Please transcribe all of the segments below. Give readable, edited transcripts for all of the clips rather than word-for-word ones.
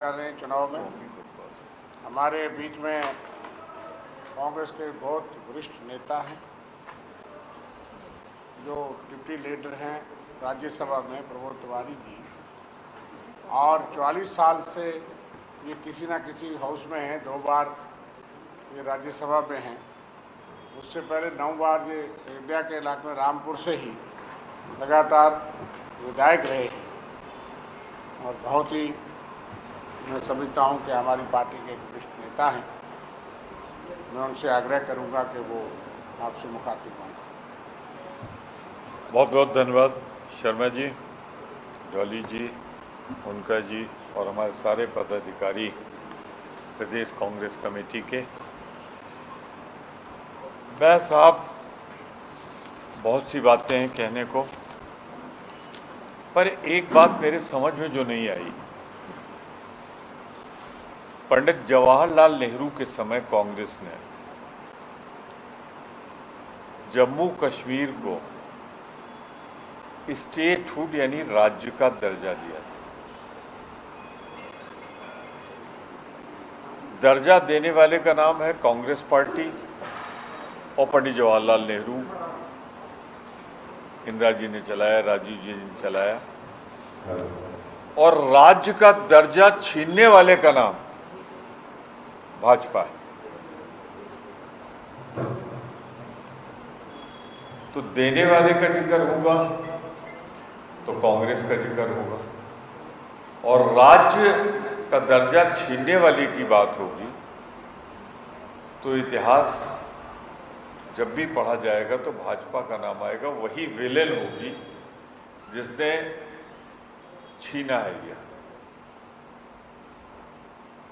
कर रहे हैं चुनाव में। हमारे बीच में कांग्रेस के बहुत वरिष्ठ नेता हैं जो डिप्टी लीडर हैं राज्यसभा में, प्रमोद तिवारी जी, और 44 साल से ये किसी न किसी हाउस में हैं। 2 बार ये राज्यसभा में हैं। उससे पहले 9 बार ये अयोध्या के इलाके में रामपुर से ही लगातार विधायक रहे हैं और बहुत ही मैं समझता हूँ कि हमारी पार्टी के एक वरिष्ठ नेता हैं। मैं उनसे आग्रह करूँगा कि वो आपसे मुखातिब हों। बहुत बहुत धन्यवाद शर्मा जी, डॉली जी, उनका जी और हमारे सारे पदाधिकारी प्रदेश कांग्रेस कमेटी के। मैं साहब बहुत सी बातें हैं कहने को, पर एक बात मेरे समझ में जो नहीं आई, पंडित जवाहरलाल नेहरू के समय कांग्रेस ने जम्मू कश्मीर को स्टेटहुड यानी राज्य का दर्जा दिया था। दर्जा देने वाले का नाम है कांग्रेस पार्टी और पंडित जवाहरलाल नेहरू, इंदिरा जी ने चलाया, राजीव जी ने चलाया, और राज्य का दर्जा छीनने वाले का नाम भाजपा है। तो देने वाले का जिक्र होगा तो कांग्रेस का जिक्र होगा, और राज्य का दर्जा छीनने वाले की बात होगी तो इतिहास जब भी पढ़ा जाएगा तो भाजपा का नाम आएगा। वही विलेन होगी जिसने छीना है यह।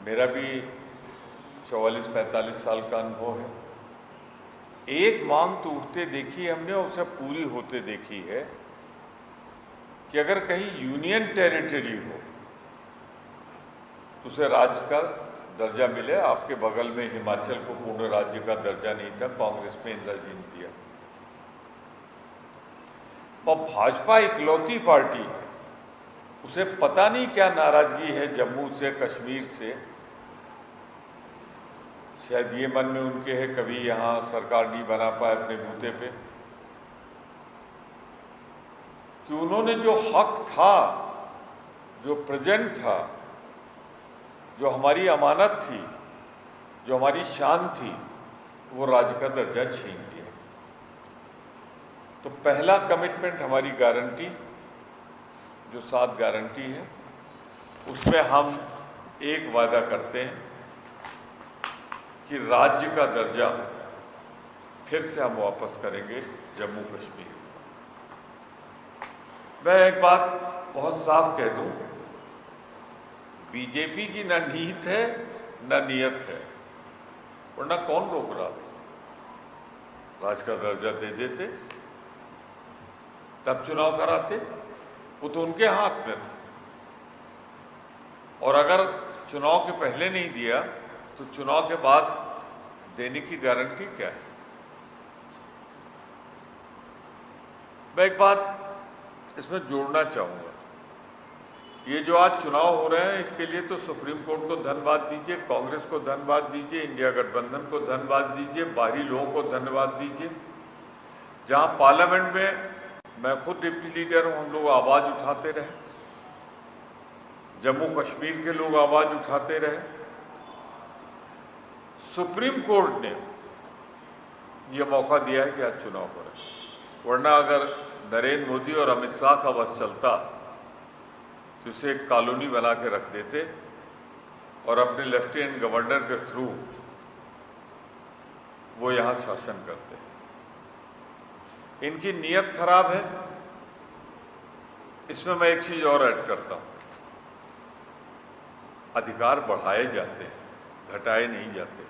मेरा भी 44-45 साल का अनुभव है। एक मांग तो उठते देखी है हमने, उसे पूरी होते देखी है कि अगर कहीं यूनियन टेरिटरी हो तो उसे राज्य का दर्जा मिले। आपके बगल में हिमाचल को पूर्ण राज्य का दर्जा नहीं था, कांग्रेस में इंदिरा जी ने दिया। और भाजपा इकलौती पार्टी है, उसे पता नहीं क्या नाराजगी है जम्मू से, कश्मीर से। शायद ये मन में उनके है कभी यहाँ सरकार नहीं बना पाए अपने बूते पे, कि उन्होंने जो हक था, जो प्रेजेंट था, जो हमारी अमानत थी, जो हमारी शान थी, वो राज्य का दर्जा छीन लिया। तो पहला कमिटमेंट हमारी गारंटी, जो 7 गारंटी है, उसमें हम एक वादा करते हैं कि राज्य का दर्जा फिर से हम वापस करेंगे जम्मू कश्मीर। मैं एक बात बहुत साफ कह दूं, बीजेपी की न नीयत है न नियत है, वरना कौन रोक रहा था? राज्य का दर्जा दे देते, तब चुनाव कराते, वो तो उनके हाथ में था। और अगर चुनाव के पहले नहीं दिया तो चुनाव के बाद देने की गारंटी क्या है? मैं एक बात इसमें जोड़ना चाहूंगा, ये जो आज चुनाव हो रहे हैं इसके लिए तो सुप्रीम कोर्ट को धन्यवाद दीजिए, कांग्रेस को धन्यवाद दीजिए, इंडिया गठबंधन को धन्यवाद दीजिए, बाहरी लोगों को धन्यवाद दीजिए। जहां पार्लियामेंट में मैं खुद डिप्टी लीडर हूं, हम लोग आवाज उठाते रहे, जम्मू कश्मीर के लोग आवाज उठाते रहे, सुप्रीम कोर्ट ने यह मौका दिया है कि आज चुनाव हो रहा है। वरना अगर नरेंद्र मोदी और अमित शाह का बस चलता तो इसे एक कॉलोनी बना के रख देते और अपने लेफ्टिनेंट गवर्नर के थ्रू वो यहां शासन करते। इनकी नीयत खराब है। इसमें मैं एक चीज और ऐड करता हूं, अधिकार बढ़ाए जाते हैं, घटाए नहीं जाते।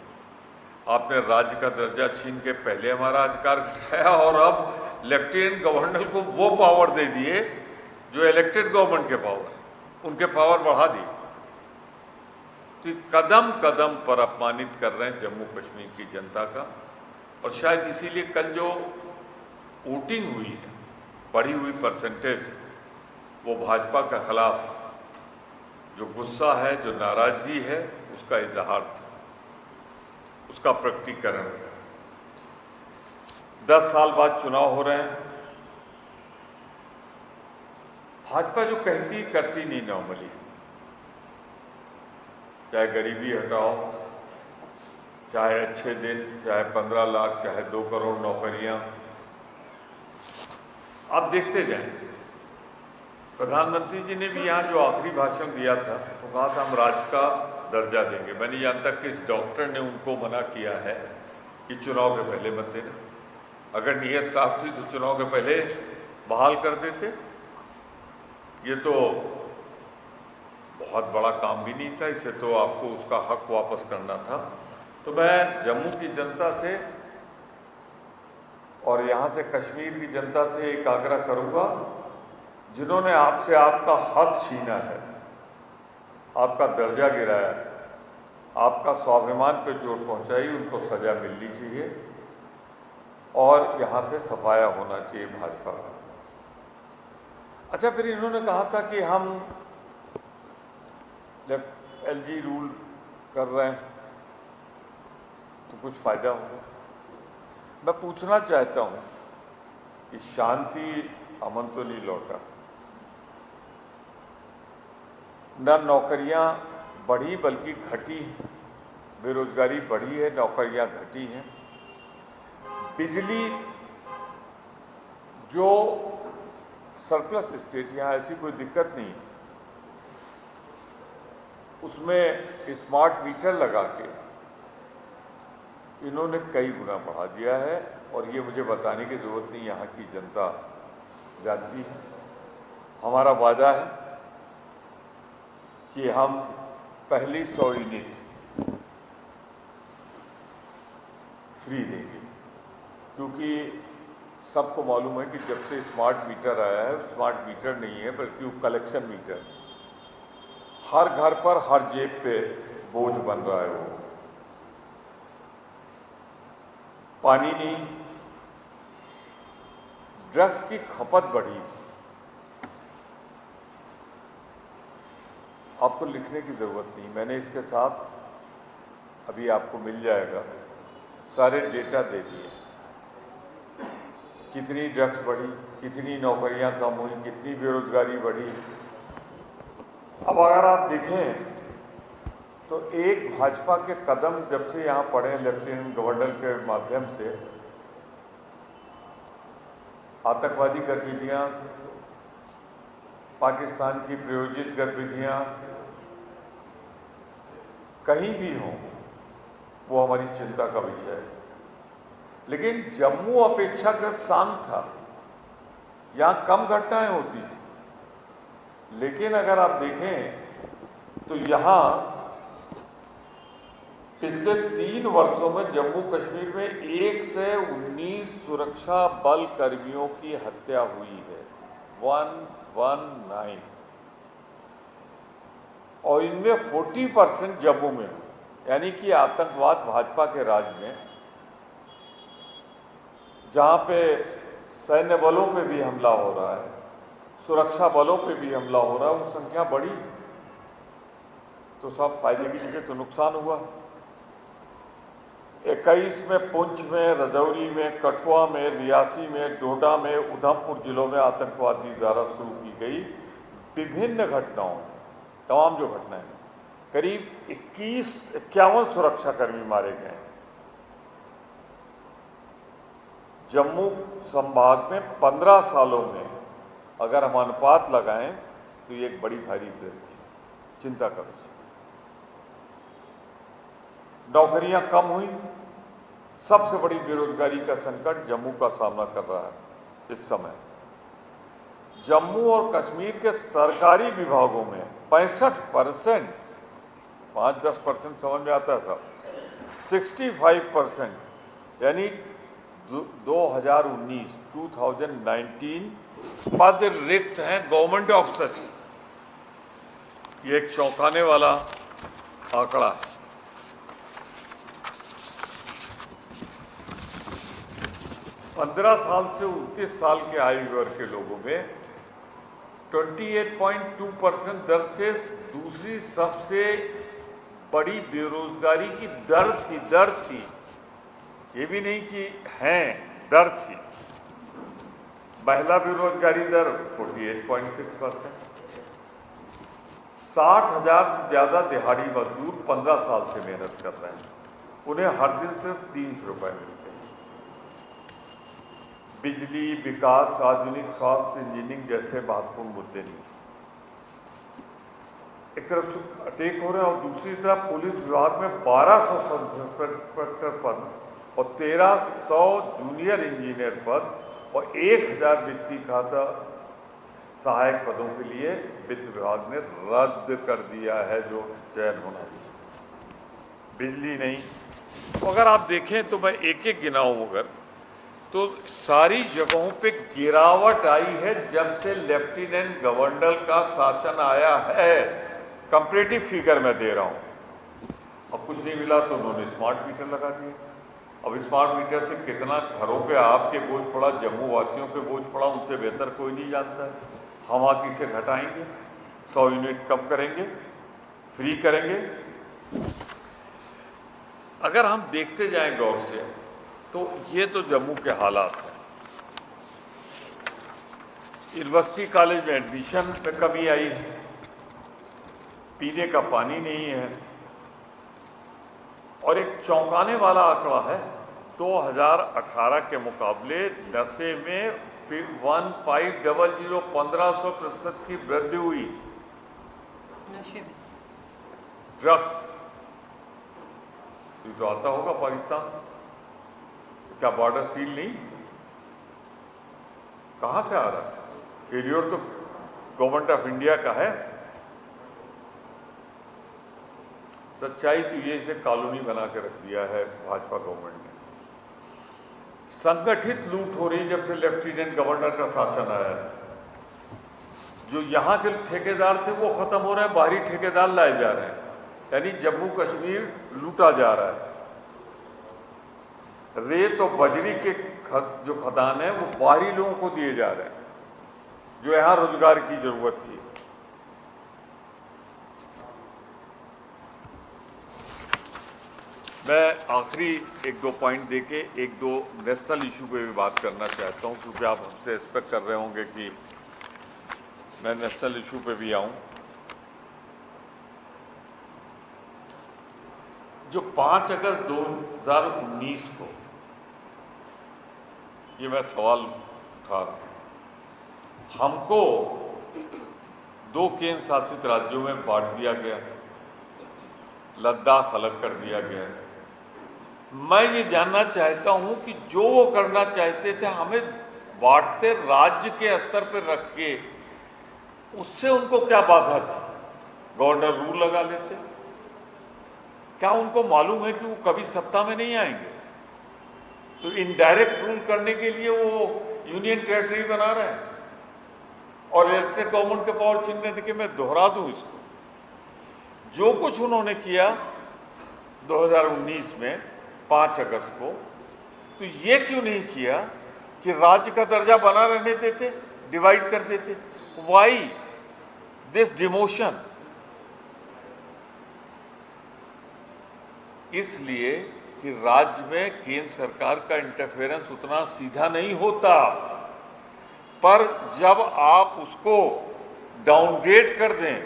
आपने राज्य का दर्जा छीन के पहले हमारा अधिकार घटाया और अब लेफ्टिनेंट गवर्नर को वो पावर दे दिए जो इलेक्टेड गवर्नमेंट के पावर, उनके पावर बढ़ा दिए। तो कदम कदम पर अपमानित कर रहे हैं जम्मू कश्मीर की जनता का। और शायद इसीलिए कल जो वोटिंग हुई है, बढ़ी हुई परसेंटेज, वो भाजपा के खिलाफ जो गुस्सा है, जो नाराजगी है, उसका इजहार था, उसका प्रकटीकरण था। 10 साल बाद चुनाव हो रहे हैं। भाजपा जो कहती करती नहीं नॉर्मली, चाहे गरीबी हटाओ, चाहे अच्छे दिन, चाहे 15 लाख, चाहे 2 करोड़ नौकरियां, आप देखते जाएं। प्रधानमंत्री जी ने भी यहाँ जो आखिरी भाषण दिया था तो कहा था हम राज्य का दर्जा देंगे। मैं नहीं जानता किस डॉक्टर ने उनको मना किया है कि चुनाव के पहले मत देना। अगर नीयत साफ थी तो चुनाव के पहले बहाल कर देते। ये तो बहुत बड़ा काम भी नहीं था, इसे तो आपको उसका हक वापस करना था। तो मैं जम्मू की जनता से और यहाँ से कश्मीर की जनता से एक आग्रह करूँगा, जिन्होंने आपसे आपका हक छीना है, आपका दर्जा गिराया है, आपका स्वाभिमान पे चोट पहुंचाई, उनको सजा मिलनी चाहिए और यहाँ से सफाया होना चाहिए भाजपा का। अच्छा, फिर इन्होंने कहा था कि हम जब एलजी रूल कर रहे हैं तो कुछ फायदा होगा। मैं पूछना चाहता हूँ कि शांति, अमन तो नहीं लौटा, न नौकरियां बढ़ी बल्कि घटी, बेरोजगारी बढ़ी है, नौकरियां घटी हैं। बिजली जो सरप्लस स्टेट, यहाँ ऐसी कोई दिक्कत नहीं, उसमें स्मार्ट मीटर लगा के इन्होंने कई गुना बढ़ा दिया है और ये मुझे बताने की जरूरत नहीं, यहाँ की जनता जानती है। हमारा वादा है कि हम पहली 100 यूनिट फ्री देंगे, क्योंकि सबको मालूम है कि जब से स्मार्ट मीटर आया है, स्मार्ट मीटर नहीं है बल्कि वो कलेक्शन मीटर, हर घर पर हर जेब पे बोझ बन रहा है। वो पानी नहीं, ड्रग्स की खपत बढ़ी। आपको लिखने की जरूरत नहीं, मैंने इसके साथ अभी आपको मिल जाएगा, सारे डेटा दे दिए। कितनी ड्रग्स बढ़ी, कितनी नौकरियां कम हुई, कितनी बेरोजगारी बढ़ी। अब अगर आप देखें तो एक भाजपा के कदम जब से यहाँ पड़े लेफ्टिनेंट गवर्नर के माध्यम से, आतंकवादी गतिविधियां, पाकिस्तान की प्रायोजित गतिविधियां कहीं भी हों, वो हमारी चिंता का विषय है। लेकिन जम्मू अपेक्षाकृत शांत था, यहाँ कम घटनाएं होती थी। लेकिन अगर आप देखें तो यहाँ पिछले 3 वर्षों में जम्मू कश्मीर में 1 से 19 सुरक्षा बल कर्मियों की हत्या हुई है, 119, और इनमें 40% जम्मू में हुई। यानी कि आतंकवाद भाजपा के राज में, जहाँ पे सैन्य बलों पे भी हमला हो रहा है, सुरक्षा बलों पे भी हमला हो रहा है, वो संख्या बढ़ी। तो सब फायदे की जगह तो नुकसान हुआ। 21 में पुंछ में, रजौरी में, कठुआ में, रियासी में, डोडा में, उधमपुर जिलों में आतंकवादी द्वारा शुरू की गई विभिन्न घटनाओं, तमाम जो घटनाएं, करीब 51 सुरक्षाकर्मी मारे गए। जम्मू संभाग में 15 सालों में अगर हम अनुपात लगाएं तो ये एक बड़ी भारी वृद्धि, चिंता का विषय। नौकरियां कम हुई, सबसे बड़ी बेरोजगारी का संकट जम्मू का सामना कर रहा है इस समय। जम्मू और कश्मीर के सरकारी विभागों में 65%, 5-10% समझ में आता है साहब, 65% यानी 2019 पद रिक्त हैं गवर्नमेंट ऑफिसर्स। ये एक चौंकाने वाला आंकड़ा है। पंद्रह साल से 29 साल के आयु वर्ग के लोगों में 28.2% दर से दूसरी सबसे बड़ी बेरोजगारी की दर थी, ये भी नहीं कि हैं, दर थी। महिला बेरोजगारी दर 48.6%। 60,000 से ज्यादा दिहाड़ी मजदूर 15 साल से मेहनत कर रहे हैं, उन्हें हर दिन सिर्फ 300 रुपए मिलते हैं। बिजली, विकास, आधुनिक स्वास्थ्य, इंजीनियरिंग जैसे महत्वपूर्ण मुद्दे नहीं। एक तरफ से अटैक हो रहे हैं और दूसरी तरफ पुलिस विभाग में 1200 सब इंस्पेक्टर पद और 1300 जूनियर इंजीनियर पद और 1000 वित्तीय खाता सहायक पदों के लिए वित्त विभाग ने रद्द कर दिया है, जो चयन होना चाहिए। बिजली नहीं, तो अगर आप देखें तो मैं एक एक गिनाऊं अगर, तो सारी जगहों पे गिरावट आई है जब से लेफ्टिनेंट गवर्नर का शासन आया है। कंपैरेटिव फिगर मैं दे रहा हूं। अब कुछ नहीं मिला तो उन्होंने स्मार्ट मीटर लगा दिए। अब स्मार्ट मीटर से कितना घरों पे आपके बोझ पड़ा, जम्मू वासियों पे बोझ पड़ा, उनसे बेहतर कोई नहीं जानता है। हम आगे से घटाएंगे, 100 यूनिट कम करेंगे, फ्री करेंगे। अगर हम देखते जाएं गौर से तो ये तो जम्मू के हालात हैं। यूनिवर्सिटी कॉलेज में एडमिशन में कमी आई है, पीने का पानी नहीं है, और एक चौंकाने वाला आंकड़ा है, 2018 के मुकाबले नशे में 1500% की वृद्धि हुई। नशे में ड्रग्स तो आता होगा पाकिस्तान से, क्या बॉर्डर सील नहीं? कहां से आ रहा है? फेलियर तो गवर्नमेंट ऑफ इंडिया का है। सच्चाई तो ये इसे कॉलोनी बना के रख दिया है भाजपा गवर्नमेंट ने। संगठित लूट हो रही जब से लेफ्टिनेंट गवर्नर का शासन आया है। जो यहाँ के ठेकेदार थे वो खत्म हो रहे हैं, बाहरी ठेकेदार लाए जा रहे हैं, यानी जम्मू कश्मीर लूटा जा रहा है। रेत और बजरी के जो खदान है वो बाहरी लोगों को दिए जा रहे हैं, जो यहाँ रोजगार की जरूरत थी। मैं आखिरी एक दो पॉइंट देके एक दो नेशनल इशू पे भी बात करना चाहता हूँ, क्योंकि आप हमसे एक्सपेक्ट कर रहे होंगे कि मैं नेशनल इशू पे भी आऊँ। जो 5 अगस्त 2019 को ये मैं सवाल उठा रहा हूँ, हमको 2 केंद्र शासित राज्यों में बांट दिया गया, लद्दाख अलग कर दिया गया। मैं ये जानना चाहता हूं कि जो वो करना चाहते थे, हमें बांटते राज्य के स्तर पर रख के, उससे उनको क्या बाधा थी? गवर्नर रूल लगा लेते। क्या उनको मालूम है कि वो कभी सत्ता में नहीं आएंगे? तो इनडायरेक्ट रूल करने के लिए वो यूनियन टेरिटरी बना रहे हैं और इलेक्टेड गवर्नमेंट के पावर छीनने देखिए, मैं दोहरा दूं इसको, जो कुछ उन्होंने किया 2019 में 5 अगस्त को, तो ये क्यों नहीं किया कि राज्य का दर्जा बना रहने देते, डिवाइड कर देते? Why this demotion? इसलिए कि राज्य में केंद्र सरकार का इंटरफेरेंस उतना सीधा नहीं होता, पर जब आप उसको डाउनग्रेड कर दें,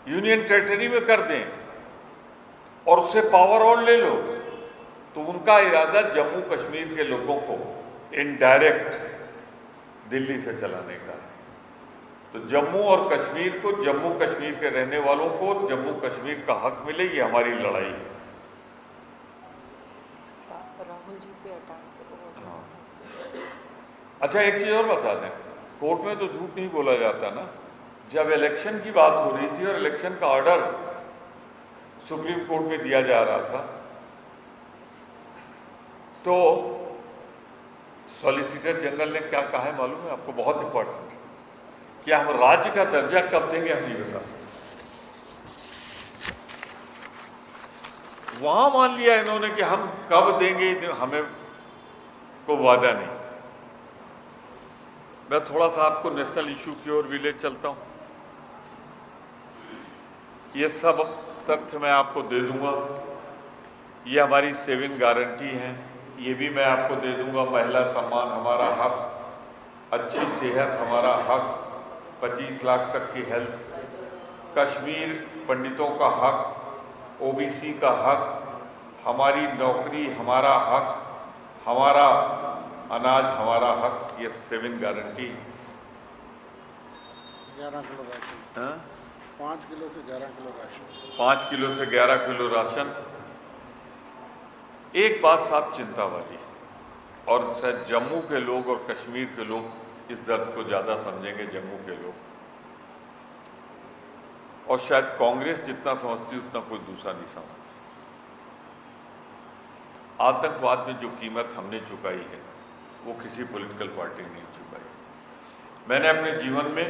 यूनियन टेरिटरी में कर दें और उससे पावर और ले लो, तो उनका इरादा जम्मू कश्मीर के लोगों को इनडायरेक्ट दिल्ली से चलाने का है। तो जम्मू और कश्मीर को, जम्मू कश्मीर के रहने वालों को जम्मू कश्मीर का हक मिले, ये हमारी लड़ाई है। राहुल जी पे हाँ। अच्छा, एक चीज और बता दें, कोर्ट में तो झूठ नहीं बोला जाता ना। जब इलेक्शन की बात हो रही थी और इलेक्शन का ऑर्डर सुप्रीम कोर्ट में दिया जा रहा था, तो सॉलिसिटर जनरल ने क्या कहा है मालूम है आपको? बहुत इंपॉर्टेंट, कि हम राज्य का दर्जा कब देंगे हम नहीं बता सकते। वहां मान लिया इन्होंने कि हम कब देंगे, हमें को वादा नहीं। मैं थोड़ा सा आपको नेशनल इशू की ओर भी ले चलता हूं। ये सब तथ्य मैं आपको दे दूंगा। ये हमारी सेविंग गारंटी है, ये भी मैं आपको दे दूंगा। महिला सम्मान हमारा हक, अच्छी सेहत हमारा हक, 25 लाख तक की हेल्थ, कश्मीर पंडितों का हक, ओबीसी का हक, हमारी नौकरी हमारा हक, हमारा अनाज हमारा हक, ये सेविंग गारंटी। 11 किलो राशन, हाँ? 5 किलो से 11 किलो राशन। 5 किलो से 11 किलो राशन। एक बात साफ चिंता वाली, और शायद जम्मू के लोग और कश्मीर के लोग इस दर्द को ज्यादा समझेंगे, जम्मू के लोग, और शायद कांग्रेस जितना समझती उतना कोई दूसरा नहीं समझता। आतंकवाद में जो कीमत हमने चुकाई है वो किसी पॉलिटिकल पार्टी ने नहीं चुकाई। मैंने अपने जीवन में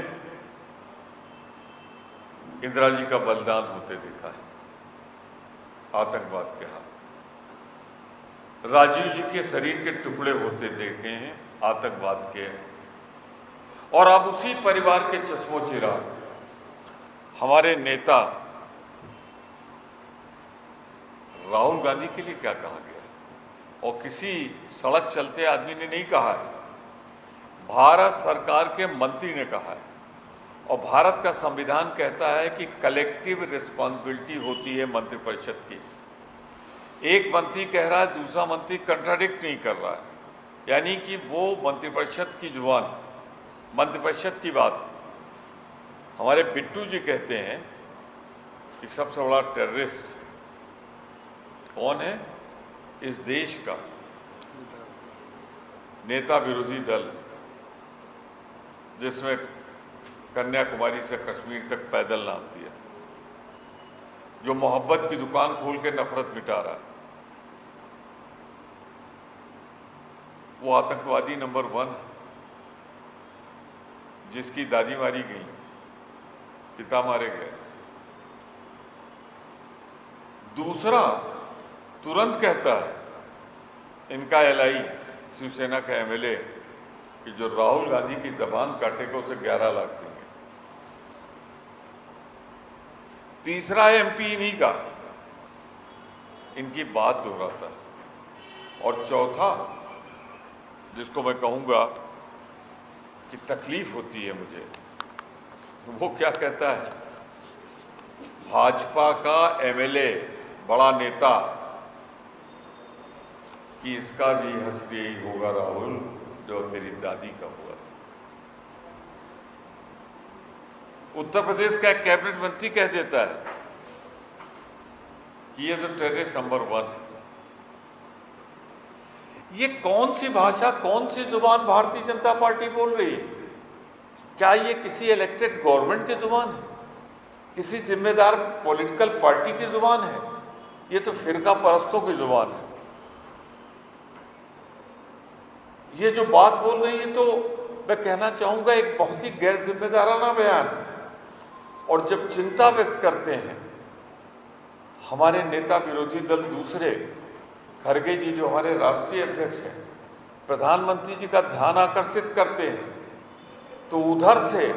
इंदिरा जी का बलिदान होते देखा है आतंकवाद के हाथ, राजीव जी के शरीर के टुकड़े होते देखे हैं आतंकवाद के, और अब उसी परिवार के चश्मो चिराग हमारे नेता राहुल गांधी के लिए क्या कहा गया, और किसी सड़क चलते आदमी ने नहीं कहा है, भारत सरकार के मंत्री ने कहा है। और भारत का संविधान कहता है कि कलेक्टिव रिस्पॉन्सिबिलिटी होती है मंत्रिपरिषद की। एक मंत्री कह रहा है, दूसरा मंत्री कंट्राडिक्ट नहीं कर रहा है, यानी कि वो मंत्रिपरिषद की जुबान, मंत्रिपरिषद की बात। हमारे बिट्टू जी कहते हैं कि सबसे बड़ा टेररिस्ट कौन है इस देश का? नेता विरोधी दल, जिसमें कन्याकुमारी से कश्मीर तक पैदल नाम दिया, जो मोहब्बत की दुकान खोल के नफरत मिटा रहा है, वो आतंकवादी नंबर 1, जिसकी दादी मारी गई, पिता मारे गए। दूसरा तुरंत कहता है इनका एलआई, शिवसेना का एमएलए, कि जो राहुल गांधी की जबान काटेगा उसे 11 लाख देंगे। तीसरा एमपी इन्हीं का, इनकी बात दोहराता है। और चौथा, जिसको मैं कहूंगा कि तकलीफ होती है मुझे, वो क्या कहता है, भाजपा का एमएलए, बड़ा नेता, कि इसका भी हश्र यही होगा राहुल जो तेरी दादी का हुआ था। उत्तर प्रदेश का एक कैबिनेट मंत्री कह देता है कि ये जो टेररिस्ट नंबर 1 है। ये कौन सी भाषा, कौन सी जुबान भारतीय जनता पार्टी बोल रही है? क्या ये किसी इलेक्टेड गवर्नमेंट की जुबान है? किसी जिम्मेदार पॉलिटिकल पार्टी की जुबान है? ये तो फिरका परस्तों की जुबान है। ये जो बात बोल रही है, तो मैं कहना चाहूंगा एक बहुत ही गैर जिम्मेदाराना बयान। और जब चिंता व्यक्त करते हैं हमारे नेता विरोधी दल दूसरे, खड़गे जी जो हमारे राष्ट्रीय अध्यक्ष हैं, प्रधानमंत्री जी का ध्यान आकर्षित करते हैं, तो उधर से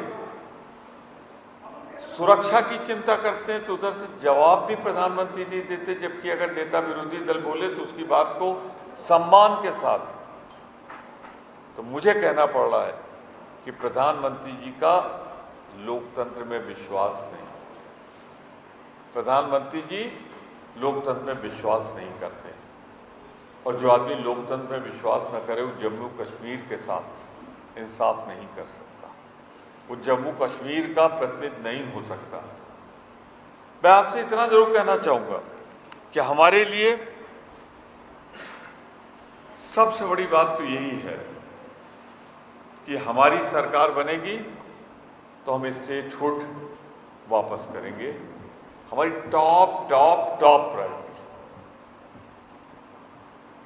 सुरक्षा की चिंता करते हैं, तो उधर से जवाब भी प्रधानमंत्री नहीं देते। जबकि अगर नेता विरोधी दल बोले तो उसकी बात को सम्मान के साथ, तो मुझे कहना पड़ रहा है कि प्रधानमंत्री जी का लोकतंत्र में विश्वास नहीं, प्रधानमंत्री जी लोकतंत्र में विश्वास नहीं करते। और जो आदमी लोकतंत्र में विश्वास न करे वो जम्मू कश्मीर के साथ इंसाफ नहीं कर सकता, वो जम्मू कश्मीर का प्रतिनिधि नहीं हो सकता। मैं आपसे इतना जरूर कहना चाहूंगा कि हमारे लिए सबसे बड़ी बात तो यही है कि हमारी सरकार बनेगी तो हम स्टेटहुड वापस करेंगे। हमारी टॉप प्रायोरिटी,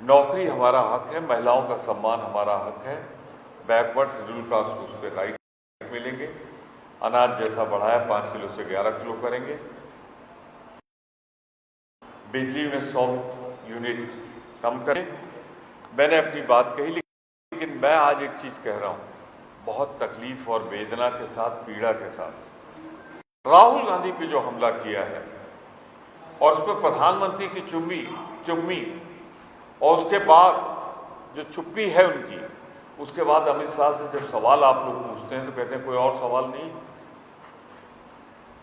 नौकरी हमारा हक है, महिलाओं का सम्मान हमारा हक है, बैकवर्ड शेड्यूल कास्ट को उस पर राइट मिलेंगे, अनाज जैसा बढ़ाया 5 किलो से 11 किलो करेंगे, बिजली में 100 यूनिट कम करें। मैंने अपनी बात कही, लेकिन मैं आज एक चीज कह रहा हूं बहुत तकलीफ और वेदना के साथ, पीड़ा के साथ। राहुल गांधी पे जो हमला किया है और उस पर प्रधानमंत्री की चुम्मी और उसके बाद जो चुप्पी है उनकी, उसके बाद अमित शाह से जब सवाल आप लोग पूछते हैं तो कहते हैं कोई और सवाल नहीं।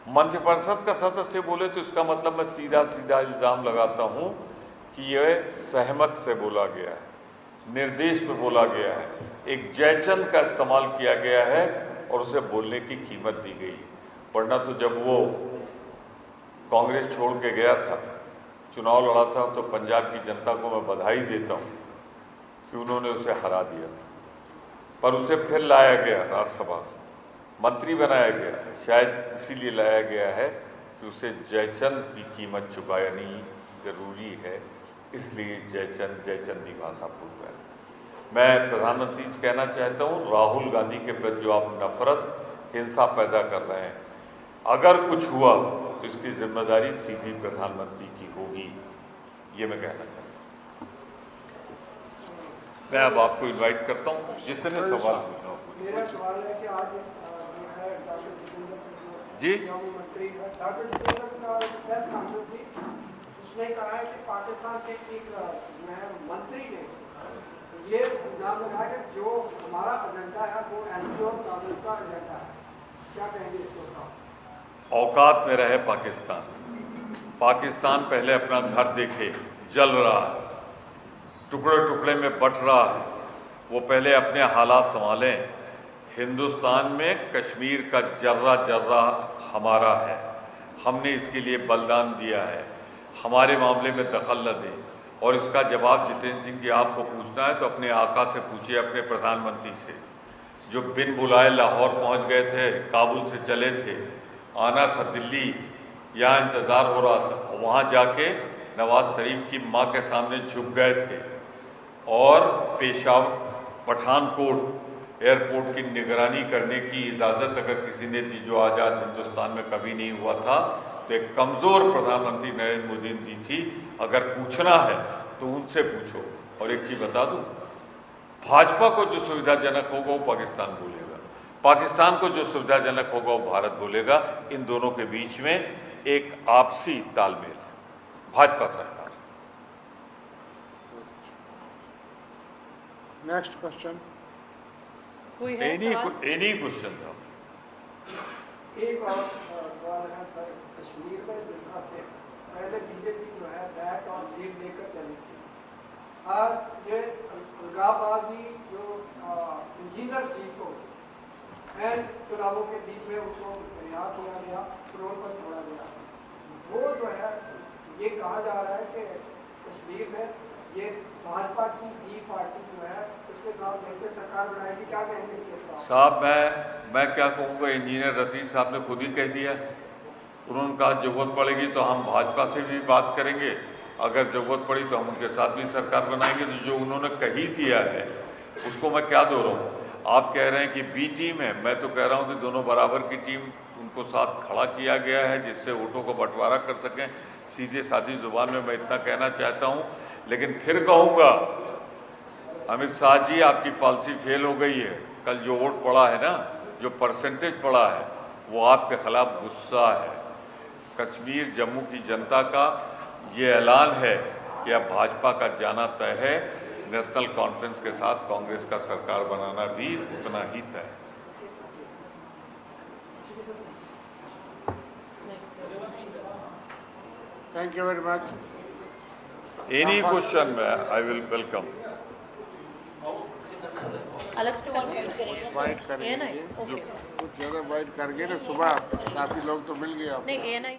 मंत्रिपरिषद का सदस्य बोले तो इसका मतलब मैं सीधा सीधा इल्जाम लगाता हूं कि यह सहमत से बोला गया है, निर्देश पे बोला गया है, एक जयचंद का इस्तेमाल किया गया है और उसे बोलने की कीमत दी गई। वरना तो जब वो कांग्रेस छोड़ के गया था, चुनाव लड़ा था, तो पंजाब की जनता को मैं बधाई देता हूं कि उन्होंने उसे हरा दिया था, पर उसे फिर लाया गया राज्यसभा से, मंत्री बनाया गया। शायद इसीलिए लाया गया है कि उसे जयचंद की कीमत चुकानी जरूरी है, इसलिए जयचंदी भाषा बोल रहा है। मैं प्रधानमंत्री से कहना चाहता हूँ, राहुल गांधी के प्रति जो आप नफरत, हिंसा पैदा कर रहे हैं, अगर कुछ हुआ तो इसकी जिम्मेदारी सीधी प्रधानमंत्री की होगी, ये मैं कहना चाहता हूँ। मैं अब आपको इनवाइट करता हूँ, जितने सवाल पूछना हो। मेरा सवाल है कि आज जो है डॉक्टर जितेंद्र सिंह जी, मंत्री है, डॉक्टर जितेंद्र सिंह का प्रेस कॉन्फ्रेंस थी, उसने कहा है कि पाकिस्तान के एक मंत्री ने ये इल्जाम लगाया कि जो हमारा एजेंडा है वो एनसी और कांग्रेस का एजेंडा है। क्या कहेंगे इसको? औकात में रहे पाकिस्तान पहले अपना घर देखे, जल रहा है, टुकड़े टुकड़े में बट रहा है, वो पहले अपने हालात संभालें। हिंदुस्तान में कश्मीर का जर्रा जर्रा हमारा है, हमने इसके लिए बलिदान दिया है, हमारे मामले में दखल न दें। और इसका जवाब जितेंद्र सिंह जी आपको पूछना है तो अपने आका से पूछिए, अपने प्रधानमंत्री से, जो बिन बुलाए लाहौर पहुंच गए थे, काबुल से चले थे, आना था दिल्ली, यहाँ इंतज़ार हो रहा था, वहाँ जाके नवाज शरीफ की माँ के सामने झुक गए थे और पेशावर पठानकोट एयरपोर्ट की निगरानी करने की इजाज़त अगर किसी ने दी, जो आज़ाद हिंदुस्तान में कभी नहीं हुआ था, तो एक कमज़ोर प्रधानमंत्री नरेंद्र मोदी ने दी थी। अगर पूछना है तो उनसे पूछो। और एक चीज़ बता दूं, भाजपा को जो सुविधाजनक होगा वो पाकिस्तान बोलेगा, पाकिस्तान को जो सुविधाजनक होगा वो भारत बोलेगा। इन दोनों के बीच में एक आपसी तालमेल है। भाजपा सरकार। Next question. कोई है सवाल? एनी क्वेश्चन था। एक और सवाल है सर, कश्मीर में जिस तरह से पहले बीजेपी जो है बैट और सीट लेकर चली थी, आज ये अलगाववादी जो इंजीनियर सीट को एंड चुनावों के बीच में उनको रिहा किया गया, पेट्रोल पर छोड़ा गया, वो जो है ये कहा जा रहा है कि कश्मीर में ये भाजपा की बी पार्टी जो है उसके साथ मिलकर सरकार बनाएगी। क्या कहेंगे इसके खिलाफ? साहब मैं क्या कहूँगा, इंजीनियर रशीद साहब ने खुद ही कह दिया, उन्होंने कहा जरूरत पड़ेगी तो हम भाजपा से भी बात करेंगे, अगर ज़रूरत पड़ी तो हम उनके साथ भी सरकार बनाएंगे। तो जो उन्होंने कही दिया है उसको मैं क्या दोहराऊं। आप कह रहे हैं कि बी टीम है, मैं तो कह रहा हूं कि दोनों बराबर की टीम, उनको साथ खड़ा किया गया है जिससे वोटों को बंटवारा कर सकें। सीधे सादी जुबान में मैं इतना कहना चाहता हूं, लेकिन फिर कहूँगा अमित शाह जी आपकी पॉलिसी फेल हो गई है। कल जो वोट पड़ा है ना, जो परसेंटेज पड़ा है, वो आपके खिलाफ गुस्सा है। कश्मीर जम्मू की जनता का ये ऐलान है कि अब भाजपा का जाना तय है, नेशनल कॉन्फ्रेंस के साथ कांग्रेस का सरकार बनाना भी उतना ही तय है। Thank you very much. Any question I will welcome. अलग से वाइट करेंगे वाइट ANI? करेंगे, ओके। कुछ ज़्यादा वाइट करके ना, सुबह काफ़ी लोग तो मिल गए आपको। नहीं ANI